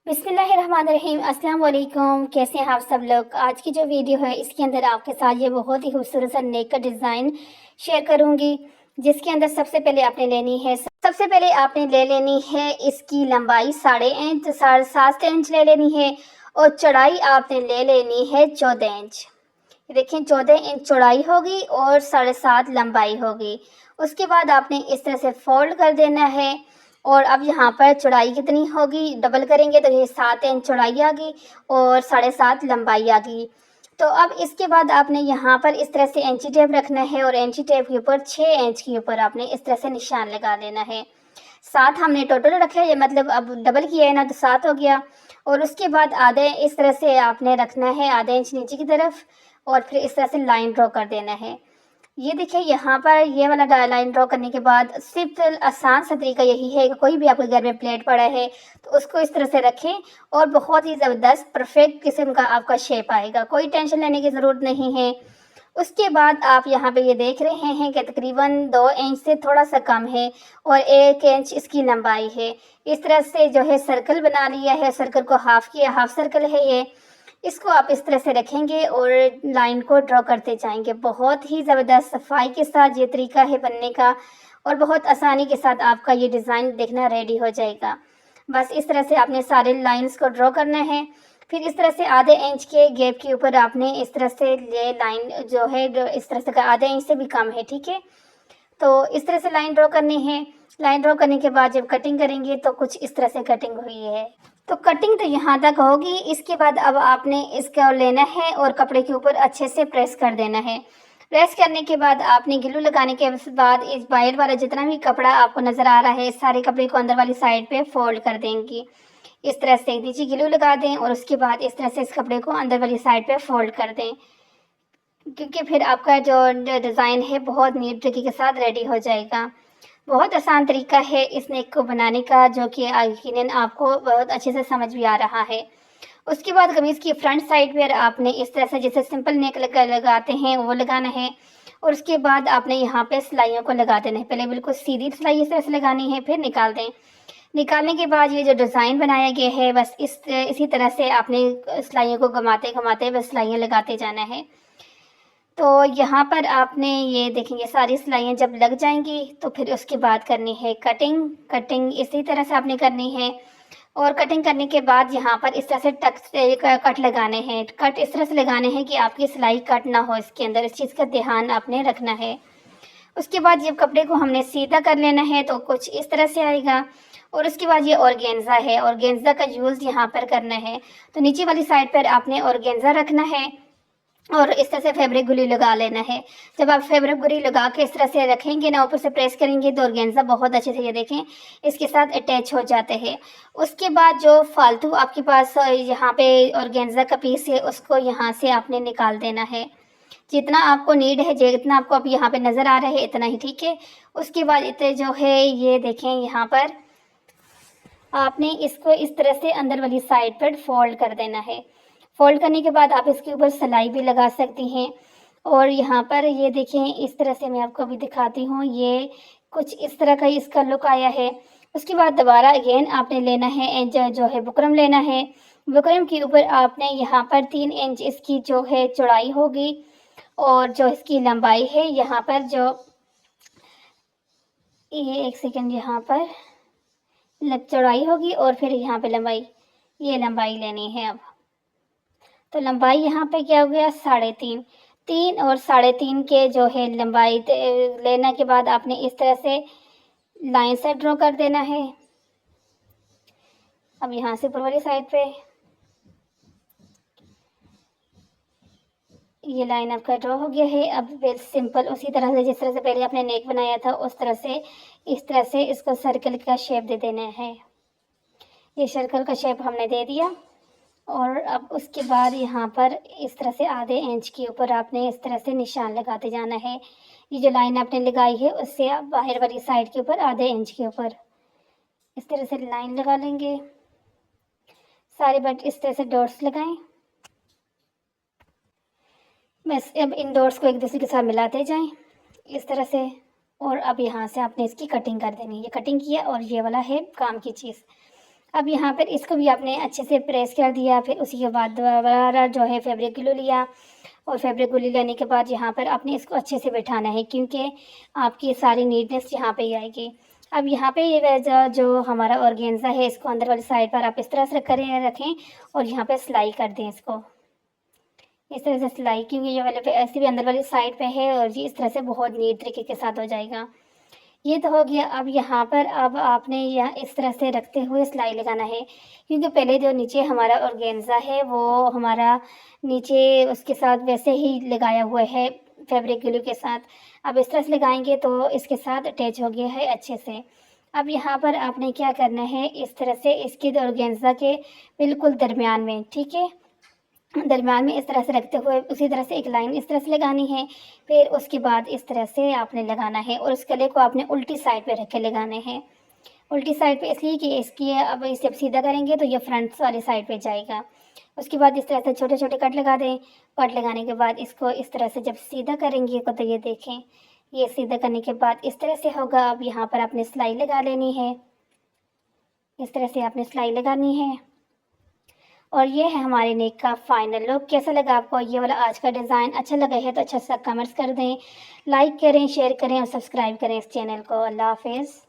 बिस्मिल्लाहिर्रहमानिर्रहीम। अस्सलाम वालेकुम। कैसे हैं आप सब लोग। आज की जो वीडियो है इसके अंदर आपके साथ ये बहुत ही खूबसूरत सा नेक का डिज़ाइन शेयर करूंगी, जिसके अंदर सबसे पहले आपने ले लेनी है इसकी लंबाई 6.5 इंच, 7.5 इंच ले लेनी है और चौड़ाई आपने ले लेनी है 14 इंच। देखिए 14 इंच चौड़ाई होगी और 7.5 लंबाई होगी। उसके बाद आपने इस तरह से फोल्ड कर देना है और अब यहाँ पर चौड़ाई कितनी होगी, डबल करेंगे तो ये 7 इंच चौड़ाई आ गई और 7.5 लंबाई आ गई। तो अब इसके बाद आपने यहाँ पर इस तरह से इंची टेप रखना है और इंची टेप के ऊपर 6 इंच के ऊपर आपने इस तरह से निशान लगा लेना है। 7 हमने टोटल रखा है, मतलब अब डबल किया है ना तो 7 हो गया। और उसके बाद आधे इस तरह से आपने रखना है, आधे इंच नीचे की तरफ, और फिर इस तरह से लाइन ड्रॉ कर देना है। ये देखिए यहाँ पर ये वाला लाइन ड्रॉ करने के बाद सिर्फ आसान सा तरीका यही है कि कोई भी आपके घर में प्लेट पड़ा है तो उसको इस तरह से रखें और बहुत ही ज़बरदस्त परफेक्ट किस्म का आपका शेप आएगा, कोई टेंशन लेने की ज़रूरत नहीं है। उसके बाद आप यहाँ पे ये देख रहे हैं कि तकरीबन 2 इंच से थोड़ा सा कम है और 1 इंच इसकी लंबाई है। इस तरह से जो है सर्कल बना लिया है, सर्कल को हाफ किया, हाफ सर्कल है ये। इसको आप इस तरह से रखेंगे और लाइन को ड्रॉ करते जाएंगे। बहुत ही ज़बरदस्त सफाई के साथ ये तरीका है बनने का और बहुत आसानी के साथ आपका ये डिज़ाइन देखना रेडी हो जाएगा। बस इस तरह से आपने सारे लाइंस को ड्रॉ करना है। फिर इस तरह से आधे इंच के गैप के ऊपर आपने इस तरह से ये लाइन जो है इस तरह से आधे इंच से भी कम है, ठीक है। तो इस तरह से लाइन ड्रॉ करनी है। लाइन ड्रॉ करने के बाद जब कटिंग करेंगे तो कुछ इस तरह से कटिंग हुई है। तो कटिंग तो यहाँ तक होगी। इसके बाद अब आपने इसको लेना है और कपड़े के ऊपर अच्छे से प्रेस कर देना है। प्रेस करने के बाद आपने ग्लू लगाने के बाद इस बाहर वाला जितना भी कपड़ा आपको नज़र आ रहा है, इस सारे कपड़े को अंदर वाली साइड पे फोल्ड कर देंगी। इस तरह से नीचे ग्लू लगा दें और उसके बाद इस तरह से इस कपड़े को अंदर वाली साइड पे फोल्ड कर दें, क्योंकि फिर आपका जो डिज़ाइन है बहुत नीट तरीके के साथ रेडी हो जाएगा। बहुत आसान तरीका है इस नेक को बनाने का, जो कि यकीनन आपको बहुत अच्छे से समझ भी आ रहा है। उसके बाद कमीज़ की फ्रंट साइड पर आपने इस तरह से जैसे सिंपल नेक लगाते हैं वो लगाना है और उसके बाद आपने यहाँ पे सिलाइयों को लगा देना है। पहले बिल्कुल सीधी सिलाई इस तरह से लगानी है, फिर निकाल दें। निकालने के बाद ये जो डिज़ाइन बनाया गया है बस इसी तरह से आपने सिलाइयों को घुमाते घुमाते बस सिलाइयाँ लगाते जाना है। तो यहाँ पर आपने ये देखेंगे सारी सिलाइयाँ जब लग जाएंगी तो फिर उसके बाद करनी है कटिंग। कटिंग इसी तरह से आपने करनी है और कटिंग करने के बाद यहाँ पर इस तरह से कट लगाने हैं। कट इस तरह से लगाने हैं कि आपकी सिलाई कट ना हो इसके अंदर, इस चीज़ का ध्यान आपने रखना है। उसके बाद जब कपड़े को हमने सीधा कर लेना है तो कुछ इस तरह से आएगा। और उसके बाद ये ऑर्गेन्जा है, ऑर्गेन्जा का यूज़ यहाँ पर करना है। तो नीचे वाली साइड पर आपने ऑर्गेन्जा रखना है और इस तरह से फैब्रिक गुली लगा लेना है। जब आप फैब्रिक गुली लगा के इस तरह से रखेंगे ना, ऊपर से प्रेस करेंगे तो ऑर्गेन्जा बहुत अच्छे से ये देखें इसके साथ अटैच हो जाते हैं। उसके बाद जो फालतू आपके पास यहाँ पे ऑर्गेन्जा का पीस है उसको यहाँ से आपने निकाल देना है। जितना आपको नीड है, जितना आपको अब यहाँ पे नज़र आ रहा है इतना ही ठीक है। उसके बाद इतने जो है ये देखें यहाँ पर आपने इसको इस तरह से अंदर वाली साइड पर फोल्ड कर देना है। फोल्ड करने के बाद आप इसके ऊपर सिलाई भी लगा सकती हैं। और यहाँ पर ये देखें इस तरह से मैं आपको अभी दिखाती हूँ, ये कुछ इस तरह का इसका लुक आया है। उसके बाद दोबारा अगेन आपने लेना है जो है बुकरम लेना है। बुकरम के ऊपर आपने यहाँ पर 3 इंच इसकी जो है चौड़ाई होगी और जो इसकी लंबाई है यहाँ पर जो ये 1 सेकेंड यहाँ पर चौड़ाई होगी और फिर यहाँ पे लंबाई, ये लंबाई लेनी है। अब तो लंबाई यहाँ पे क्या हो गया 3.5, 3 और 3.5 के जो है लंबाई लेने के बाद आपने इस तरह से लाइन से ड्रॉ कर देना है। अब यहाँ से ऊपर वाली साइड पे ये लाइन आपका ड्रॉ हो गया है। अब बिल्कुल सिंपल उसी तरह से जिस तरह से पहले आपने नेक बनाया था उस तरह से इस तरह से इसको सर्कल का शेप दे देना है। ये सर्कल का शेप हमने दे दिया और अब उसके बाद यहाँ पर इस तरह से आधे इंच के ऊपर आपने इस तरह से निशान लगाते जाना है। ये जो लाइन आपने लगाई है उससे आप बाहर वाली साइड के ऊपर आधे इंच के ऊपर इस तरह से लाइन लगा लेंगे। सारे बट इस तरह से डॉट्स लगाएं। बस अब इन डॉट्स को एक दूसरे के साथ मिलाते जाएं इस तरह से। और अब यहाँ से आपने इसकी कटिंग कर देनी है। ये कटिंग किया और ये वाला है काम की चीज़। अब यहाँ पर इसको भी आपने अच्छे से प्रेस कर दिया। फिर उसी के बाद दोबारा जो है फैब्रिक ग्लू लिया, और फैब्रिक ग्लू लेने के बाद यहाँ पर आपने इसको अच्छे से बैठाना है, क्योंकि आपकी सारी नीटनेस यहाँ पे ही आएगी। अब यहाँ पे ये जो हमारा ऑर्गेन्जा है, इसको अंदर वाली साइड पर आप इस तरह से रखें और यहाँ पे सिलाई कर दें इसको इस तरह से सिलाई, क्योंकि ये वाले पे ऐसे भी अंदर वाली साइड पे है और ये इस तरह से बहुत नीट तरीके के साथ हो जाएगा। ये तो हो गया। अब यहाँ पर अब आपने यहाँ इस तरह से रखते हुए सिलाई लगाना है, क्योंकि पहले जो नीचे हमारा ऑर्गेन्जा है वो हमारा नीचे उसके साथ वैसे ही लगाया हुआ है फैब्रिक ग्लू के साथ। अब इस तरह से लगाएंगे तो इसके साथ अटैच हो गया है अच्छे से। अब यहाँ पर आपने क्या करना है, इस तरह से इसके ऑर्गेन्जा के बिल्कुल दरमियान में, ठीक है, दरम्यान में इस तरह से रखते हुए उसी तरह से एक लाइन इस तरह से लगानी है। फिर उसके बाद इस तरह से आपने लगाना है, और उस गले को आपने उल्टी साइड पे रख के लगाने हैं। उल्टी साइड पे इसलिए कि इसकी अब इसे जब सीधा करेंगे तो ये फ्रंट वाली साइड पे जाएगा। उसके बाद इस तरह से छोटे छोटे कट लगा दें। कट लगाने के बाद इसको इस तरह से जब सीधा करेंगे तो ये देखें, ये सीधा करने के बाद इस तरह से होगा। अब यहाँ पर आपने सिलाई लगा लेनी है, इस तरह से आपने सिलाई लगानी है। और ये है हमारे नेक का फाइनल लुक। कैसा लगा आपको ये वाला आज का डिज़ाइन? अच्छा लगा है तो अच्छा सा कमेंट्स कर दें, लाइक करें, शेयर करें और सब्सक्राइब करें इस चैनल को। अल्लाह हाफिज़।